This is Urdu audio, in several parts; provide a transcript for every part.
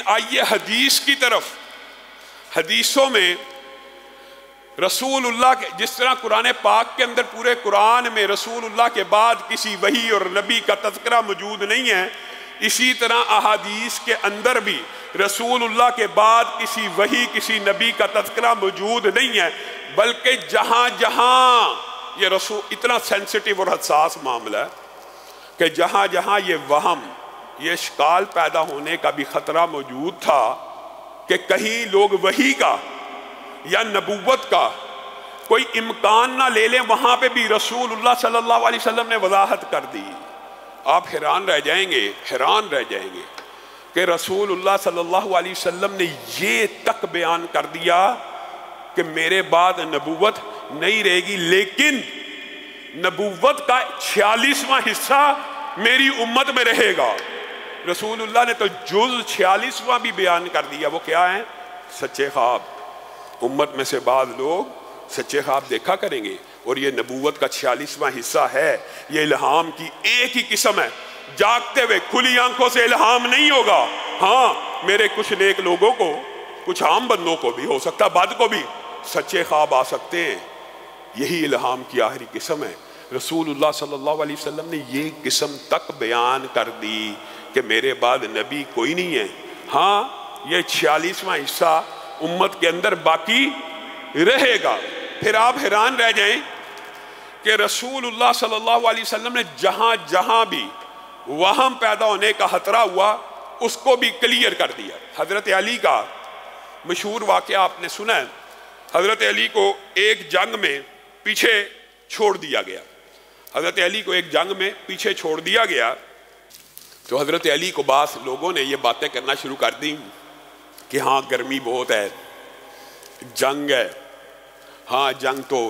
آئیے حدیث کی طرف۔ حدیثوں میں رسول اللہ کے جس طرح قرآن پاک کے اندر پورے قرآن میں رسول اللہ کے بعد کسی وحی اور نبی کا تذکرہ موجود نہیں ہے، اسی طرح احادیث کے اندر بھی رسول اللہ کے بعد کسی وحی کسی نبی کا تذکرہ موجود نہیں ہے، بلکہ جہاں جہاں یہ رسول اتنا سینسٹیو اور حساس معاملہ ہے کہ جہاں جہاں یہ وہم یہ اشکال پیدا ہونے کا بھی خطرہ موجود تھا کہ کہیں لوگ وحی کا یا نبوت کا کوئی امکان نہ لے لیں، وہاں پہ بھی رسول اللہ صلی اللہ علیہ وسلم نے وضاحت کر دی۔ آپ حیران رہ جائیں گے کہ رسول اللہ صلی اللہ علیہ وسلم نے یہ تک بیان کر دیا کہ میرے بعد نبوت نہیں رہے گی، لیکن نبوت کا 46واں حصہ میری امت میں رہے گا۔ رسول اللہ نے تو جز 46واں بھی بیان کر دیا، وہ کیا ہیں؟ سچے خواب۔ امت میں سے بعض لوگ سچے خواب دیکھا کریں گے، اور یہ نبوت کا 46واں حصہ ہے۔ یہ الہام کی ایک ہی قسم ہے، جاگتے ہوئے کھلی آنکھوں سے الہام نہیں ہوگا۔ ہاں میرے کچھ نیک لوگوں کو، کچھ عام بندوں کو بھی، ہو سکتا بد کو بھی سچے خواب آ سکتے ہیں، یہی الہام کی آخری قسم ہے۔ رسول اللہ صلی اللہ علیہ وسلم نے یہ قسم تک بیان کر دی کہ میرے بعد نبی کوئی نہیں ہے۔ ہاں یہ 46واں حصہ امت کے اندر باقی رہے گا۔ پھر آپ حیران رہ جائیں کہ رسول اللہ صلی اللہ علیہ وسلم نے جہاں جہاں بھی وہم پیدا ہونے کا خطرہ ہوا اس کو بھی کلیئر کر دیا۔ حضرت علی کا مشہور واقعہ آپ نے سنا ہے، حضرت علی کو ایک جنگ میں پیچھے چھوڑ دیا گیا۔ حضرت علی کو ایک جنگ میں پیچھے چھوڑ دیا گیا تو حضرت علی کو بعض لوگوں نے یہ باتیں کرنا شروع کر دی کہ ہاں گرمی بہت ہے، جنگ ہے، ہاں جنگ تو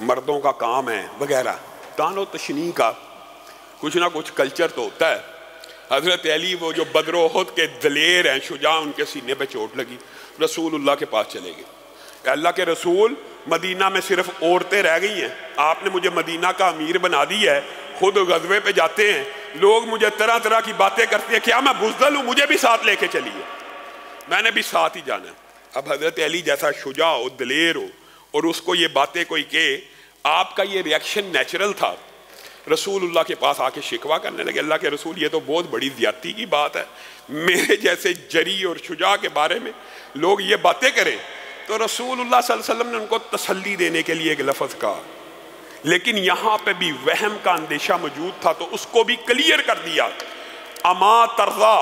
مردوں کا کام ہے وغیرہ، تان و تشنیع کا کچھ نہ کچھ کلچر تو ہوتا ہے۔ حضرت علی وہ جو بدر و احد کے دلیر ہیں، شجاع، ان کے سینے پہ چوٹ لگی، رسول اللہ کے پاس چلے گئے کہ اللہ کے رسول مدینہ میں صرف عورتیں رہ گئی ہیں، آپ نے مجھے مدینہ کا امیر بنا دی ہے، خود غزوے پہ جاتے ہیں، لوگ مجھے طرح طرح کی باتیں کرتے ہیں، کیا میں بزدل ہوں؟ مجھے بھی ساتھ لے کے چلیے، میں نے بھی ساتھ ہی جانا ہے۔ اب حضرت علی جیسا شجاع ہو، دلیر ہو، اور اس کو یہ باتیں کوئی کہ آپ کا یہ ریاکشن نیچرل تھا، رسول اللہ کے پاس آ کے شکوہ کرنے لگے، اللہ کے رسول یہ تو بہت بڑی زیادتی کی بات ہے، میرے جیسے جری اور شجاع کے بارے میں لوگ یہ باتیں کریں۔ تو رسول اللہ صلی اللہ علیہ وسلم نے ان کو تسلی دینے کے لیے ایک لفظ کہا، لیکن یہاں پہ بھی وہم کا اندیشہ موجود تھا تو اس کو بھی کلیئر کر دیا۔ اما ترضا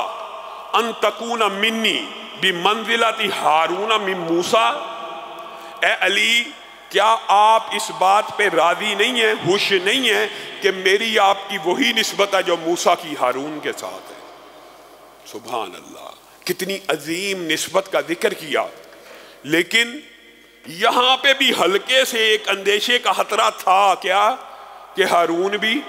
ان تکون منی بمنزلت ہارون من موسیٰ، اے علی کیا آپ اس بات پہ راضی نہیں ہیں، خوش نہیں ہیں کہ میری آپ کی وہی نسبت ہے جو موسیٰ کی ہارون کے ساتھ ہے؟ سبحان اللہ، کتنی عظیم نسبت کا ذکر کیا، لیکن یہاں پہ بھی ہلکے سے ایک اندیشے کا خطرہ تھا، کیا کہ ہارون بھی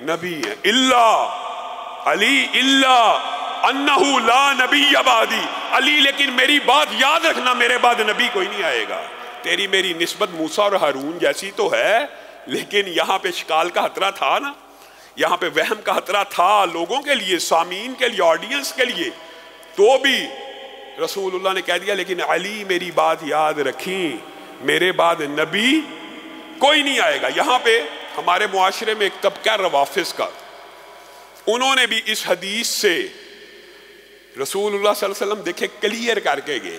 نبی ہے۔ اللہ علی اللہ انہو لا نبی بعدی، علی لیکن میری بات یاد رکھنا، میرے بعد نبی کوئی نہیں آئے گا۔ تیری میری نسبت موسیٰ اور ہارون جیسی تو ہے، لیکن یہاں پہ اشکال کا خطرہ تھا نا، یہاں پہ وہم کا خطرہ تھا لوگوں کے لیے، سامعین کے لیے، آڈینس کے لیے، تو بھی رسول اللہ نے کہہ دیا لیکن علی میری بات یاد رکھیں، میرے بعد نبی کوئی نہیں آئے گا۔ یہاں پہ ہمارے معاشرے میں ایک طبقہ روافض کا، انہوں نے بھی اس حدیث سے رسول اللہ صلی اللہ علیہ وسلم دیکھے کلیئر کر کے گئے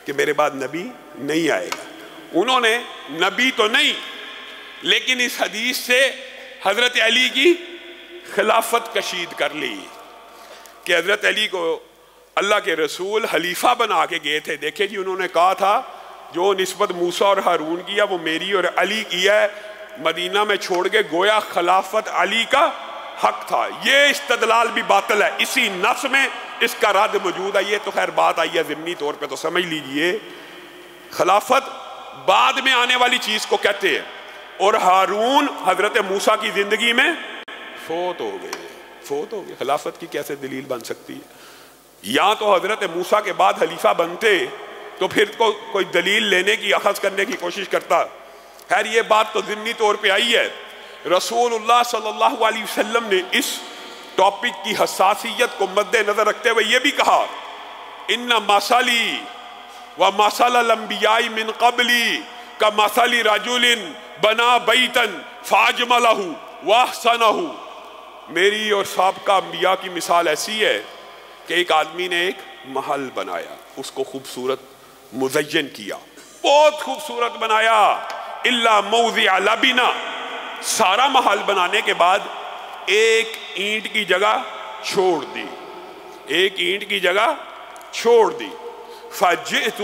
کہ میرے بعد نبی نہیں آئے گا۔ انہوں نے نبی تو نہیں، لیکن اس حدیث سے حضرت علی کی خلافت کشید کر لی کہ حضرت علی کو اللہ کے رسول خلیفہ بنا کے گئے تھے۔ دیکھیں جی، انہوں نے کہا تھا جو نسبت موسیٰ اور ہارون کی ہے وہ میری اور علی کی ہے، مدینہ میں چھوڑ کے گویا خلافت علی کا حق تھا۔ یہ استدلال بھی باطل ہے، اسی نص میں اس کا رد موجود ہے۔ یہ تو خیر بات آئی ہے ضمنی طور پہ، تو سمجھ لیجئے خلافت بعد میں آنے والی چیز کو کہتے ہیں، اور ہارون حضرت موسیٰ کی زندگی میں فوت ہو گئے۔ خلافت کی کیسے دلیل بن سکتی ہے؟ یا تو حضرت موسیٰ کے بعد خلیفہ بنتے تو پھر کوئی دلیل لینے کی، اخذ کرنے کی کوشش کرتا۔ خیر یہ بات تو ضمنی طور پہ آئی ہے۔ رسول اللہ صلی اللہ علیہ وسلم نے اس ٹاپک کی حساسیت کو مد نظر رکھتے ہوئے یہ بھی کہا ان مثلی و مثل الانبیاء من قبلی کمثل رجل بنا بیتن فاجملہ واحسنہ، میری اور سابقہ انبیاء کی مثال ایسی ہے کہ ایک آدمی نے ایک محل بنایا، اس کو خوبصورت مزین کیا، بہت خوبصورت بنایا، الا موضع لبنہ، سارا محل بنانے کے بعد ایک اینٹ کی جگہ چھوڑ دی، ایک اینٹ کی جگہ چھوڑ دی، فجئت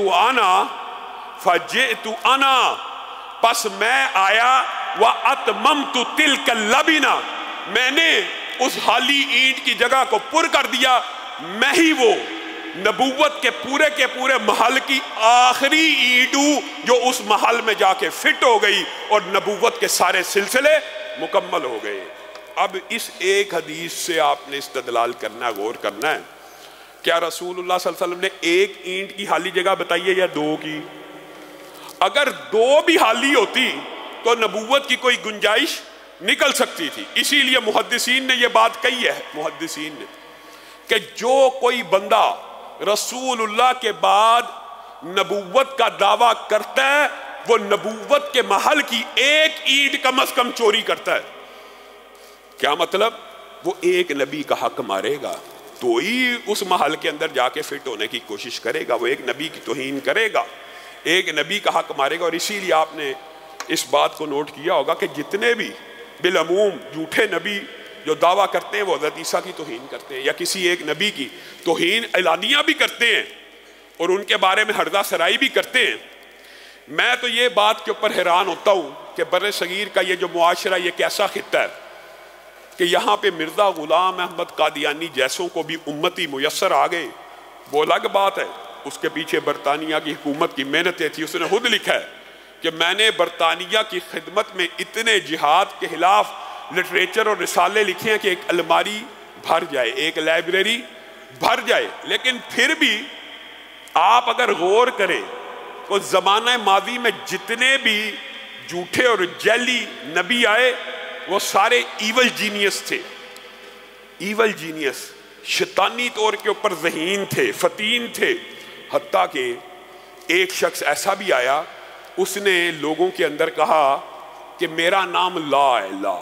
انا، پس میں آیا، واتممت تلک اللبنہ، میں نے اس خالی اینٹ کی جگہ کو پر کر دیا، میں ہی وہ نبوت کے پورے محل کی آخری اینٹ ہوں جو اس محل میں جا کے فٹ ہو گئی اور نبوت کے سارے سلسلے مکمل ہو گئے۔ اب اس ایک حدیث سے آپ نے استدلال کرنا ہے، غور کرنا ہے، کیا رسول اللہ صلی اللہ علیہ وسلم نے ایک اینٹ کی خالی جگہ بتائی ہے یا دو کی؟ اگر دو بھی خالی ہوتی تو نبوت کی کوئی گنجائش نکل سکتی تھی۔ اسی لیے محدثین نے یہ بات کہی ہے، محدثین نے، کہ جو کوئی بندہ رسول اللہ کے بعد نبوت کا دعویٰ کرتا ہے وہ نبوت کے محل کی ایک اینٹ کم از کم چوری کرتا ہے۔ کیا مطلب؟ وہ ایک نبی کا حق مارے گا تو ہی اس محل کے اندر جا کے فٹ ہونے کی کوشش کرے گا، وہ ایک نبی کی توہین کرے گا، ایک نبی کا حق مارے گا۔ اور اسی لیے آپ نے اس بات کو نوٹ کیا ہوگا کہ جتنے بھی بالعموم جھوٹے نبی جو دعویٰ کرتے ہیں وہ حضرت عیسیٰ کی توہین کرتے ہیں یا کسی ایک نبی کی توہین اعلانیہ بھی کرتے ہیں اور ان کے بارے میں ہرزہ سرائی بھی کرتے ہیں۔ میں تو یہ بات کے اوپر حیران ہوتا ہوں کہ بر صغیر کا یہ جو معاشرہ، یہ کیسا خطہ ہے کہ یہاں پہ مرزا غلام احمد قادیانی جیسوں کو بھی امتی میسر آ گئے، وہ الگ بات ہے، اس کے پیچھے برطانیہ کی حکومت کی محنتیں تھی۔ اس نے خود لکھا ہے کہ میں نے برطانیہ کی خدمت میں اتنے جہاد کے خلاف لٹریچر اور رسالے لکھے ہیں کہ ایک الماری بھر جائے، ایک لائبریری بھر جائے۔ لیکن پھر بھی آپ اگر غور کریں تو زمانہ ماضی میں جتنے بھی جھوٹے اور جعلی نبی آئے وہ سارے ایول جینیس تھے، ایول جینیس، شیطانی طور کے اوپر ذہین تھے، فتین تھے۔ حتیٰ کہ ایک شخص ایسا بھی آیا، اس نے لوگوں کے اندر کہا کہ میرا نام لا ہے، لا،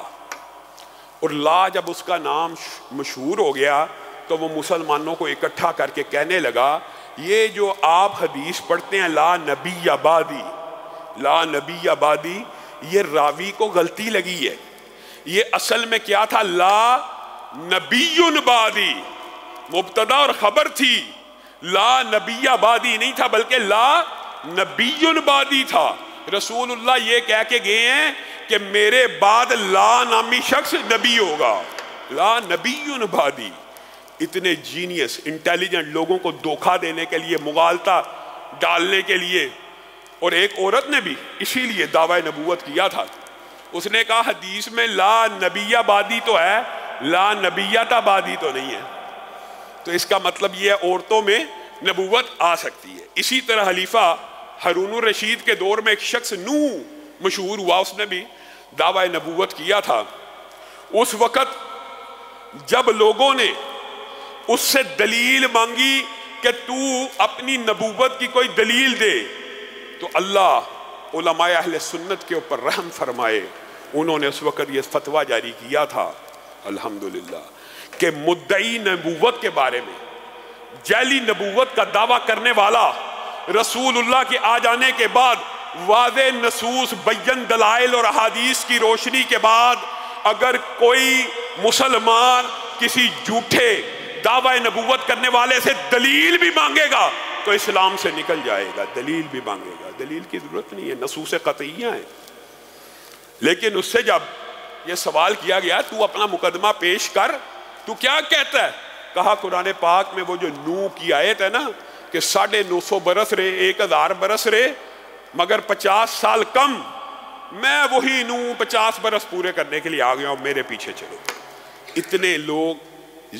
اور لا جب اس کا نام مشہور ہو گیا تو وہ مسلمانوں کو اکٹھا کر کے کہنے لگا یہ جو آپ حدیث پڑھتے ہیں لا نبی آبادی، لا نبی آبادی، یہ راوی کو غلطی لگی ہے، یہ اصل میں کیا تھا؟ لا نبی بعدی، مبتدا اور خبر تھی، لا نبی آبادی نہیں تھا بلکہ لا نبی بعدی تھا۔ رسول اللہ یہ کہہ کے گئے ہیں کہ میرے بعد لا نامی شخص نبی ہوگا، لا نبی بعدی۔ اتنے جینیس، انٹیلیجنٹ لوگوں کو دھوکہ دینے کے لیے، مغالطہ ڈالنے کے لیے۔ اور ایک عورت نے بھی اسی لیے دعوی نبوت کیا تھا، اس نے کہا حدیث میں لا نبی آبادی تو ہے، لا نبیت آبادی تو نہیں ہے، تو اس کا مطلب یہ ہے عورتوں میں نبوت آ سکتی ہے۔ اسی طرح خلیفہ ہارون الرشید کے دور میں ایک شخص نوح مشہور ہوا، اس نے بھی دعوی نبوت کیا تھا۔ اس وقت جب لوگوں نے اس سے دلیل مانگی کہ تو اپنی نبوت کی کوئی دلیل دے تو اللہ علماء اہل سنت کے اوپر رحم فرمائے، انہوں نے اس وقت یہ فتویٰ جاری کیا تھا الحمدللہ کہ مدعی نبوت کے بارے میں، جعلی نبوت کا دعویٰ کرنے والا رسول اللہ کے آ جانے کے بعد واضح نصوص، بین دلائل اور احادیث کی روشنی کے بعد اگر کوئی مسلمان کسی جھوٹے دعوی نبوت کرنے والے سے دلیل بھی مانگے گا تو اسلام سے نکل جائے گا، دلیل بھی مانگے گا، دلیل کی ضرورت نہیں ہے، نصوص قطعیہ ہیں۔ لیکن اس سے جب یہ سوال کیا گیا تو اپنا مقدمہ پیش کر، تو کیا کہتا ہے؟ کہا قرآن پاک میں وہ جو نوح کی آیت ہے نا کہ 950 برس رہے، 1000 برس رہے مگر 50 سال کم، میں وہی نوح 50 برس پورے کرنے کے لیے آ گیا ہوں، میرے پیچھے چلو۔ اتنے لوگ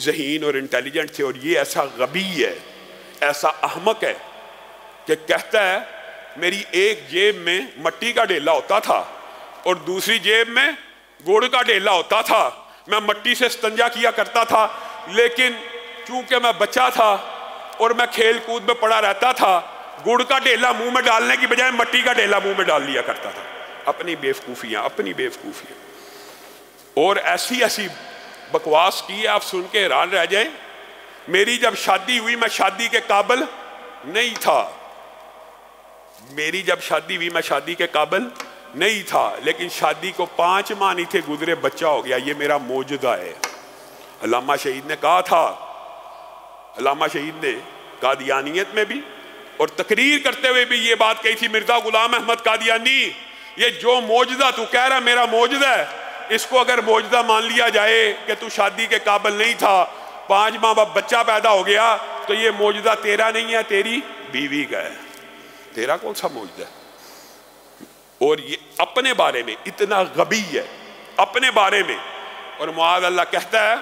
ذہین اور انٹیلیجنٹ تھے، اور یہ ایسا غبی ہے، ایسا احمق ہے کہ کہتا ہے میری ایک جیب میں مٹی کا ڈھیلا ہوتا تھا اور دوسری جیب میں گڑ کا ڈھیلا ہوتا تھا، میں مٹی سے استنجا کیا کرتا تھا، لیکن چونکہ میں بچہ تھا اور میں کھیل کود میں پڑا رہتا تھا، گڑ کا ڈھیلا منہ میں ڈالنے کی بجائے مٹی کا ڈھیلا منہ میں ڈال لیا کرتا تھا۔ اپنی بیوقوفیاں، اپنی بیوقوفیاں، اور ایسی ایسی بکواس کی ہے آپ سن کے حیران رہ جائیں۔ میری جب شادی ہوئی میں شادی کے قابل نہیں تھا، میری جب شادی ہوئی میں شادی کے قابل نہیں تھا، لیکن شادی کو 5 ماہ نہیں تھے گزرے بچہ ہو گیا۔ یہ میرا معجزہ ہے۔ علامہ شہید نے کہا تھا، علامہ شہید نے قادیانیت میں بھی اور تقریر کرتے ہوئے بھی یہ بات کہی تھی، مرزا غلام احمد قادیانی، یہ جو معجزہ تو کہہ رہا میرا معجزہ ہے، اس کو اگر معجزہ مان لیا جائے کہ تو شادی کے قابل نہیں تھا، 5 ماہ بعد بچہ پیدا ہو گیا، تو یہ معجزہ تیرا نہیں ہے، تیری بیوی کا ہے۔ تیرا کون سا معجزہ ہے؟ اور یہ اپنے بارے میں اتنا غبی ہے، اپنے بارے میں۔ اور معاذ اللہ کہتا ہے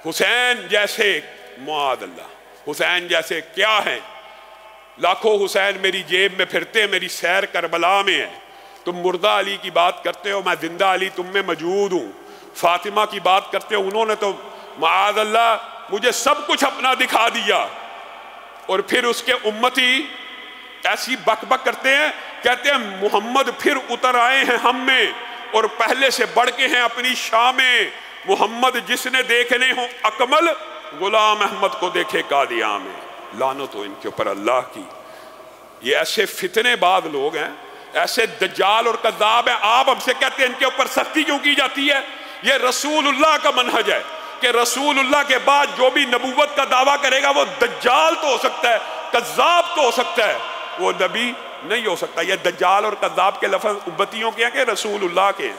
حسین جیسے، معاذ اللہ حسین جیسے کیا ہیں؟ لاکھوں حسین میری جیب میں پھرتے، میری سیر کربلا میں ہے۔ تم مردہ علی کی بات کرتے ہو، میں زندہ علی تم میں موجود ہوں۔ فاطمہ کی بات کرتے ہو، انہوں نے تو معاذ اللہ مجھے سب کچھ اپنا دکھا دیا۔ اور پھر اس کے امتی ایسی بک بک کرتے ہیں، کہتے ہیں محمد پھر اتر آئے ہیں ہم میں، اور پہلے سے بڑھ کے ہیں اپنی شاہ میں۔ محمد جس نے دیکھنے ہوں اکمل، غلام احمد کو دیکھے قادیاں میں۔ لعنت ہو ان کے اوپر اللہ کی۔ یہ ایسے فتنے بعد لوگ ہیں، ایسے دجال اور کذاب ہیں۔ آپ ہم سے کہتے ہیں ان کے اوپر سختی کیوں کی جاتی ہے؟ یہ رسول اللہ کا منہج ہے کہ رسول اللہ کے بعد جو بھی نبوت کا دعویٰ کرے گا وہ دجال تو ہو سکتا ہے، کذاب تو ہو سکتا ہے، وہ نبی نہیں ہو سکتا۔ یہ دجال اور کذاب کے لفظ امتیوں کے ہیں کہ رسول اللہ کے؟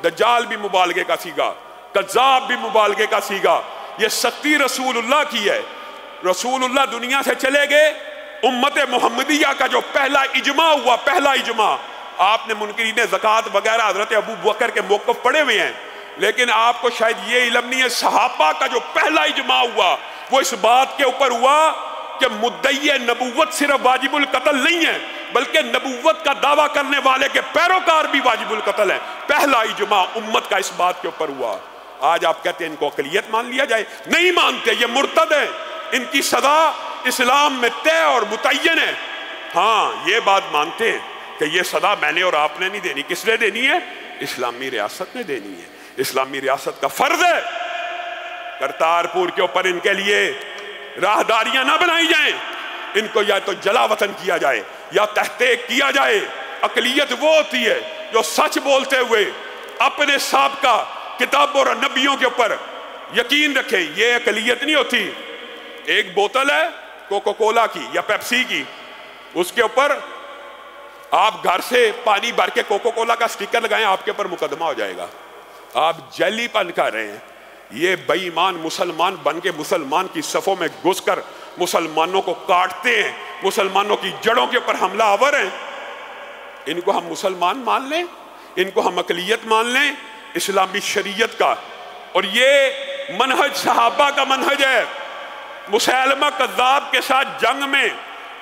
دجال بھی مبالغے کا سیگا، کذاب بھی مبالغے کا سیگا۔ یہ سختی رسول اللہ کی ہے۔ رسول اللہ دنیا سے چلے گئے، امت محمدیہ کا جو پہلا اجماع ہوا، پہلا اجماع، آپ نے منکرین زکوٰۃ وغیرہ حضرت ابو بکر کے موقف پڑھے ہوئے ہیں، لیکن آپ کو شاید یہ علم نہیں ہے، صحابہ کا جو پہلا اجماع ہوا وہ اس بات کے اوپر ہوا کہ مدعی نبوت صرف واجب القتل نہیں ہے، بلکہ نبوت کا دعویٰ کرنے والے کے پیروکار بھی واجب القتل ہیں۔ پہلا اجماع امت کا اس بات کے اوپر ہوا۔ آج آپ کہتے ہیں ان کو اقلیت مان لیا جائے، نہیں مانتے، یہ مرتد ہیں، ان کی سزا اسلام میں طے اور متعین ہے۔ ہاں یہ بات مانتے ہیں کہ یہ سزا میں نے اور آپ نے نہیں دینی۔ کس نے دینی ہے؟ اسلامی ریاست نے دینی ہے۔ اسلامی ریاست کا فرض ہے کرتارپور کے اوپر ان کے لیے راہداریاں نہ بنائی جائیں، ان کو یا تو جلا وطن کیا جائے یا تحقیق کیا جائے۔ اقلیت وہ ہوتی ہے جو سچ بولتے ہوئے اپنے سابقہ کتابوں اور نبیوں کے اوپر یقین رکھے، یہ اقلیت نہیں ہوتی۔ ایک بوتل ہے کوکو کولا کی یا پیپسی کی، اس کے اوپر آپ گھر سے پانی بھر کے کوکو کولا کا سٹیکر لگائیں، آپ کے اوپر مقدمہ ہو جائے گا۔ آپ جیلی پن کر رہے ہیں۔ یہ بے ایمان مسلمان بن کے مسلمان کی صفوں میں گھس کر مسلمانوں کو کاٹتے ہیں، مسلمانوں کی جڑوں کے اوپر حملہ آور ہیں۔ ان کو ہم مسلمان مان لیں، ان کو ہم اقلیت مان لیں اسلامی شریعت کا، اور یہ منہج صحابہ کا منہج ہے۔ مسیلمہ کذاب کے ساتھ جنگ میں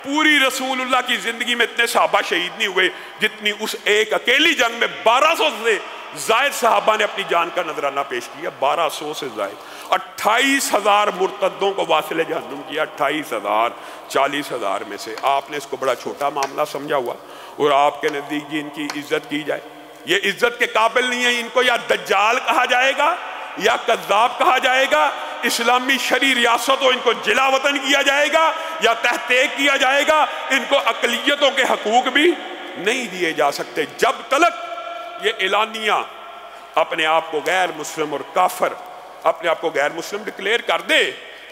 پوری رسول اللہ کی زندگی میں اتنے صحابہ شہید نہیں ہوئے جتنی اس ایک اکیلی جنگ میں 1200 سے زائد صحابہ نے اپنی جان کا نذرانہ پیش کیا۔ 1200 سے زائد، 28,000 مرتدوں کو واصل جہنم کیا۔ 28,000 40,000 میں سے آپ نے اس کو بڑا چھوٹا معاملہ سمجھا ہوا، اور آپ کے نزدیک جی ان کی عزت کی جائے، یہ عزت کے قابل نہیں ہے۔ ان کو یا دجال کہا جائے گا یا کذاب کہا جائے گا، اسلامی شرعی ریاست ہو ان کو جلا وطن کیا جائے گا یا تحقیق کیا جائے گا۔ ان کو اقلیتوں کے حقوق بھی نہیں دیے جا سکتے جب تلک یہ اعلانیہ اپنے آپ کو غیر مسلم اور کافر، اپنے آپ کو غیر مسلم ڈکلیئر کر دے۔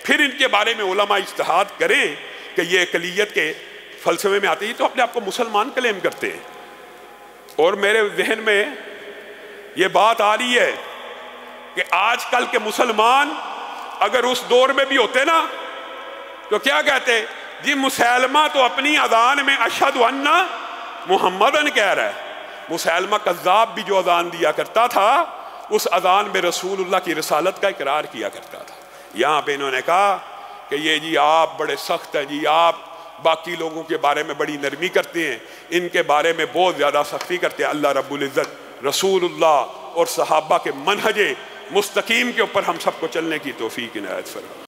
پھر ان کے بارے میں علماء اجتہاد کریں کہ یہ اقلیت کے فلسفے میں آتے ہیں، تو اپنے آپ کو مسلمان کلیم کرتے ہیں۔ اور میرے ذہن میں یہ بات آ رہی ہے کہ آج کل کے مسلمان اگر اس دور میں بھی ہوتے نا تو کیا کہتے؟ جی مسیلمہ تو اپنی اذان میں اشہد ان محمدن کہہ رہا ہے۔ مسیلمہ کذاب بھی جو اذان دیا کرتا تھا اس اذان میں رسول اللہ کی رسالت کا اقرار کیا کرتا تھا۔ یہاں پہ انہوں نے کہا کہ یہ جی آپ بڑے سخت ہیں، جی آپ باقی لوگوں کے بارے میں بڑی نرمی کرتے ہیں، ان کے بارے میں بہت زیادہ سختی کرتے ہیں۔ اللہ رب العزت رسول اللہ اور صحابہ کے منہج مستقیم کے اوپر ہم سب کو چلنے کی توفیق عنایت فرمائے۔